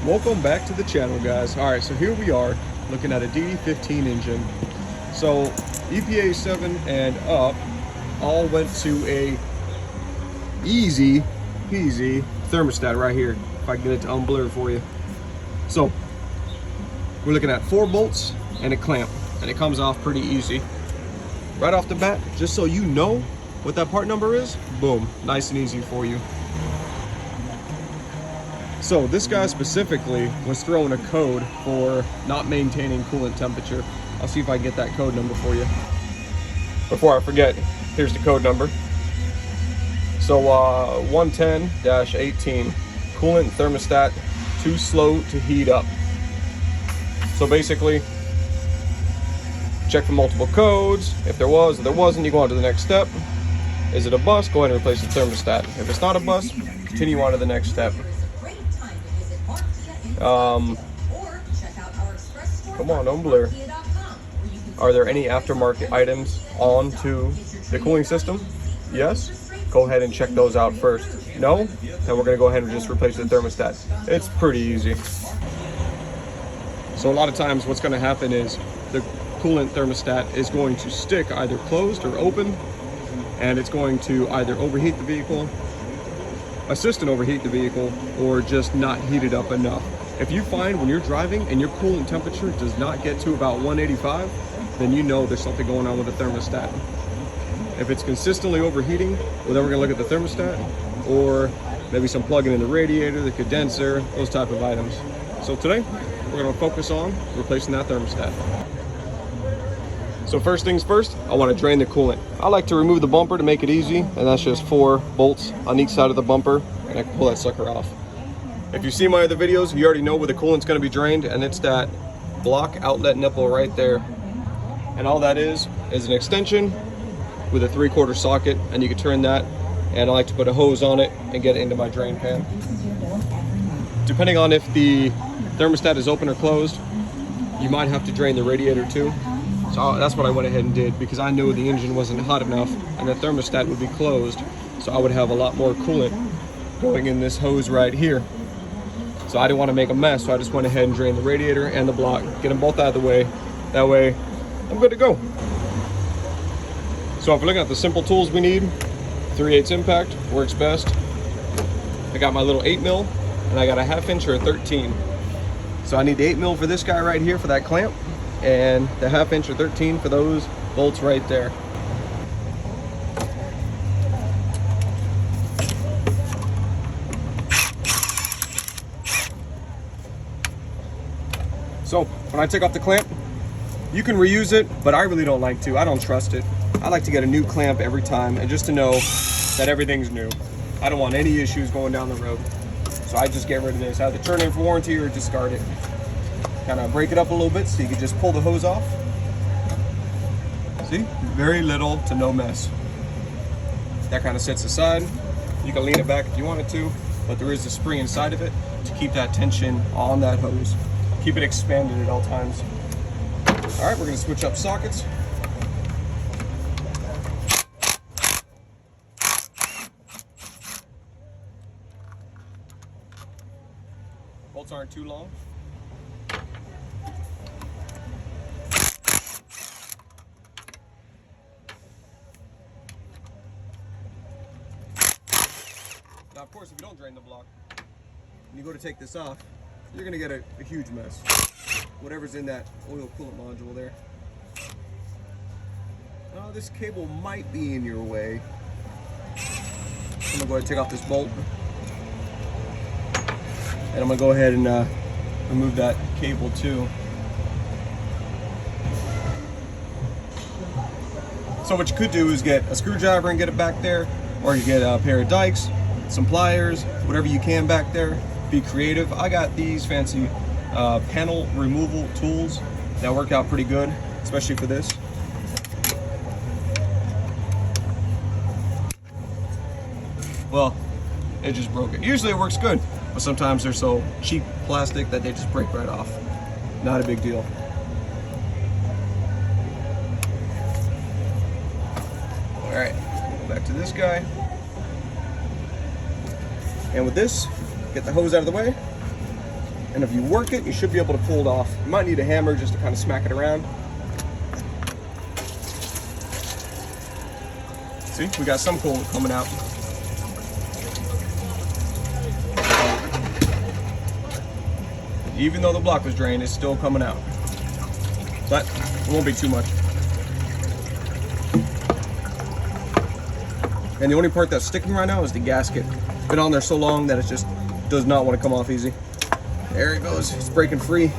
Welcome back to the channel, guys. All right, so here we are looking at a DD15 engine. So EPA 7 and up all went to a easy peasy thermostat right here. If I can get it to unblur for you. So we're looking at 4 bolts and a clamp, and it comes off pretty easy. Right off the bat, just so you know what that part number is, boom, nice and easy for you. So this guy specifically was throwing a code for not maintaining coolant temperature. I'll see if I can get that code number for you. Before I forget, here's the code number. So 110-18, coolant thermostat too slow to heat up. So basically, check for multiple codes. If there was, if there wasn't, you go on to the next step. Is it a bust? Go ahead and replace the thermostat. If it's not a bust, continue on to the next step. Come on, don't blur. Are there any aftermarket items on to the cooling system? Yes? Go ahead and check those out first. No? Then we're gonna go ahead and just replace the thermostat. It's pretty easy. So a lot of times what's gonna happen is the coolant thermostat is going to stick either closed or open, and it's going to either overheat the vehicle, assist and overheat the vehicle, or just not heat it up enough. If you find when you're driving and your coolant temperature does not get to about 185, then you know there's something going on with the thermostat. If it's consistently overheating, well, then we're gonna look at the thermostat, or maybe some plugging in the radiator, the condenser, those type of items. So today, we're gonna focus on replacing that thermostat. So first things first, I wanna drain the coolant. I like to remove the bumper to make it easy, and that's just 4 bolts on each side of the bumper, and I can pull that sucker off. If you see my other videos, you already know where the coolant's gonna be drained, and it's that block outlet nipple right there. And all that is an extension with a 3/4 socket, and you can turn that, and I like to put a hose on it and get it into my drain pan. Depending on if the thermostat is open or closed, you might have to drain the radiator too. So that's what I went ahead and did, because I knew the engine wasn't hot enough and the thermostat would be closed, so I would have a lot more coolant going in this hose right here. So I didn't want to make a mess, so I just went ahead and drained the radiator and the block, get them both out of the way. That way, I'm good to go. So if we're looking at the simple tools we need, 3/8 impact works best. I got my little 8mm, and I got a 1/2 inch or a 13. So I need the 8mm for this guy right here for that clamp, and the 1/2 inch or 13 for those bolts right there. So when I take off the clamp, you can reuse it, but I really don't like to. I don't trust it. I like to get a new clamp every time, and just to know that everything's new. I don't want any issues going down the road. So I just get rid of this. I either turn in for warranty or discard it. Kind of break it up a little bit so you can just pull the hose off. See, very little to no mess. That kind of sits aside. You can lean it back if you wanted to, but there is a spring inside of it to keep that tension on that hose. Keep it expanded at all times. All right, we're gonna switch up sockets. Bolts aren't too long. Now, of course, if you don't drain the block and you go to take this off, you're gonna get a huge mess. Whatever's in that oil coolant module there. Oh, this cable might be in your way. I'm gonna go ahead and take off this bolt. And I'm gonna go ahead and remove that cable too. So what you could do is get a screwdriver and get it back there, or you get a pair of dikes, some pliers, whatever you can back there. Be creative. I got these fancy panel removal tools that work out pretty good, especially for this. Well, it just broke it. Usually it works good, but sometimes they're so cheap plastic that they just break right off. Not a big deal. All right, back to this guy. And with this, get the hose out of the way. And if you work it, you should be able to pull it off. You might need a hammer just to kind of smack it around. See, we got some coolant coming out. Even though the block was drained, it's still coming out. But it won't be too much. And the only part that's sticking right now is the gasket. It's been on there so long that it just does not want to come off easy. There it goes, it's breaking free.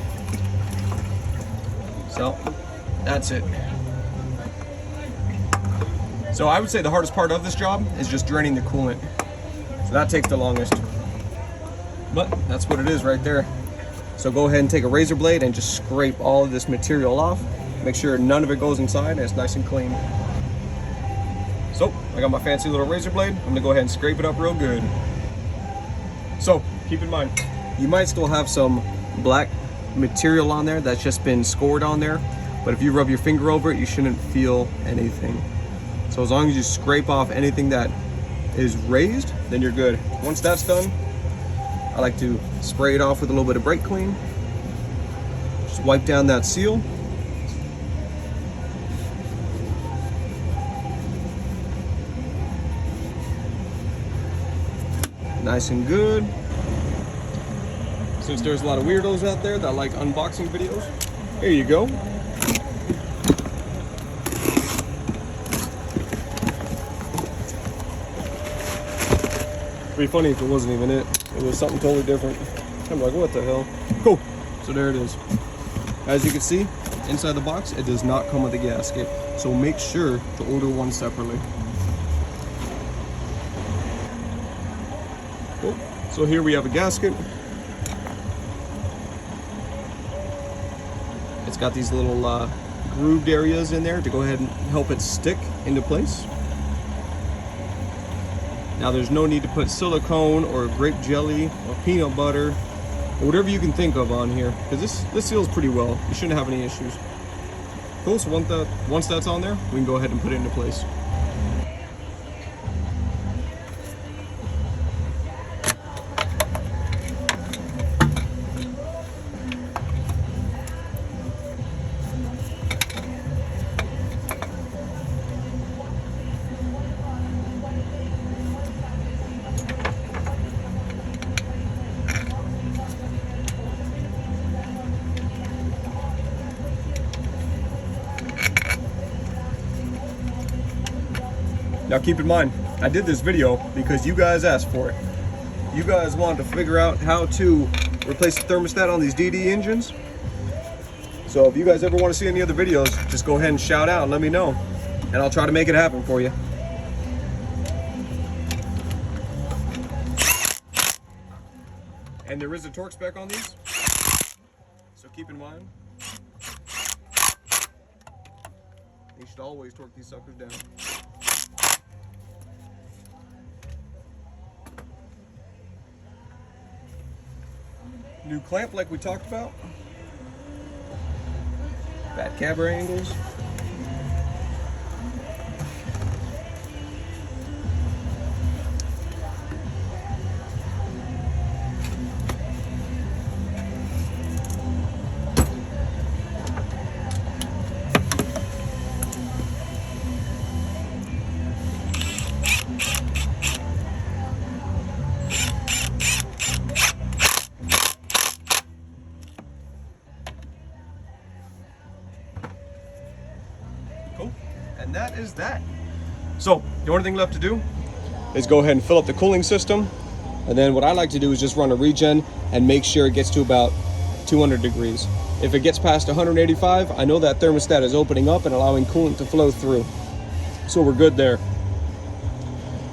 So, that's it. So I would say the hardest part of this job is just draining the coolant. So that takes the longest. But that's what it is right there. So go ahead and take a razor blade and just scrape all of this material off. Make sure none of it goes inside and it's nice and clean. So I got my fancy little razor blade. I'm gonna go ahead and scrape it up real good. So keep in mind, you might still have some black material on there that's just been scored on there. But if you rub your finger over it, you shouldn't feel anything. So as long as you scrape off anything that is raised, then you're good. Once that's done, I like to spray it off with a little bit of brake clean. Just wipe down that seal. Nice and good. Since there's a lot of weirdos out there that like unboxing videos, here you go. It'd be funny if it wasn't even it. It was something totally different. I'm like, what the hell? Cool. So there it is. As you can see, inside the box, it does not come with a gasket. So make sure to order one separately. Cool. So here we have a gasket. It's got these little grooved areas in there to go ahead and help it stick into place. Now there's no need to put silicone or grape jelly or peanut butter or whatever you can think of on here, because this seals pretty well. You shouldn't have any issues. Cool, so once that's on there, we can go ahead and put it into place. Now keep in mind, I did this video because you guys asked for it. You guys wanted to figure out how to replace the thermostat on these DD engines. So if you guys ever want to see any other videos, just go ahead and shout out and let me know. And I'll try to make it happen for you. And there is a torque spec on these, so keep in mind, you should always torque these suckers down. New clamp like we talked about. Bad camber angles. And that is that. So the only thing left to do is go ahead and fill up the cooling system. And then what I like to do is just run a regen and make sure it gets to about 200 degrees. If it gets past 185, I know that thermostat is opening up and allowing coolant to flow through. So we're good there.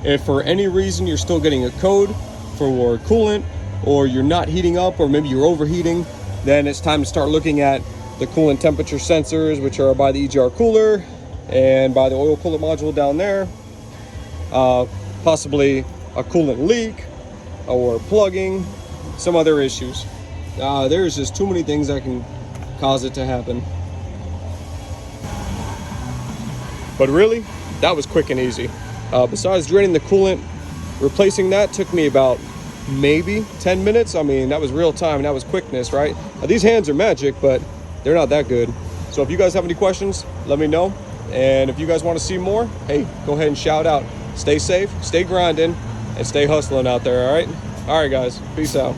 If for any reason you're still getting a code for coolant, or you're not heating up, or maybe you're overheating, then it's time to start looking at the coolant temperature sensors, which are by the EGR cooler and by the oil coolant module down there. Possibly a coolant leak or plugging, some other issues. There's just too many things that can cause it to happen. But really, that was quick and easy. Besides draining the coolant, replacing that took me about maybe 10 minutes. I mean, that was real time and that was quickness, right? Now, these hands are magic, but they're not that good. So if you guys have any questions, let me know. And if you guys want to see more, hey, go ahead and shout out. Stay safe, stay grinding, and stay hustling out there, all right? All right, guys, peace out.